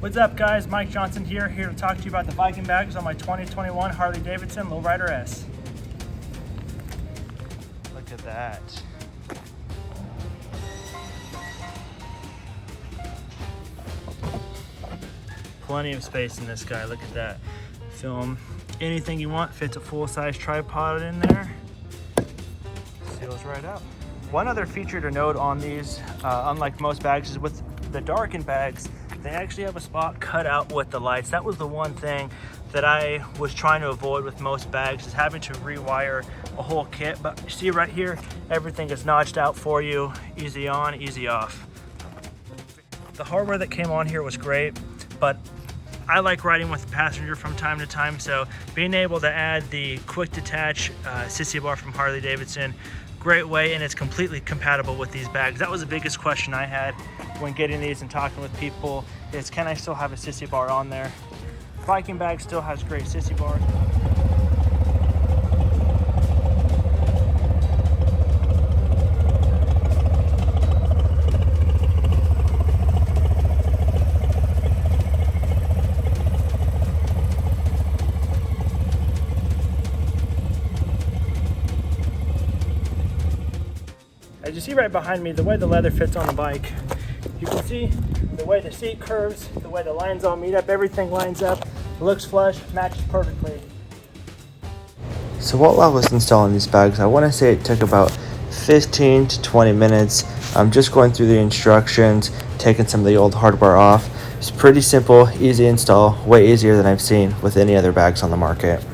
What's up guys, Mike Johnson here to talk to you about the Viking Bags on my 2021 Harley Davidson Lowrider S. Look at that. Plenty of space in this guy, look at that. Film anything you want, fits a full-size tripod in there. Seals right up. One other feature to note on these, unlike most bags, is with the Darkin Bags, they actually have a spot cut out with the lights. That was the one thing that I was trying to avoid with most bags, is having to rewire a whole kit. But you see right here, everything is notched out for you, easy on, easy off. The hardware that came on here was great, but I like riding with a passenger from time to time, so being able to add the quick detach Sissy Bar from Harley Davidson, great way, and it's completely compatible with these bags. That was the biggest question I had when getting these and talking with people, is can I still have a Sissy Bar on there? Viking Bag still has great Sissy Bars. As you see right behind me, the way the leather fits on the bike, you can see the way the seat curves, the way the lines all meet up, everything lines up, looks flush, matches perfectly. So while I was installing these bags, I want to say it took about 15 to 20 minutes. I'm just going through the instructions, taking some of the old hardware off. It's pretty simple, easy install, way easier than I've seen with any other bags on the market.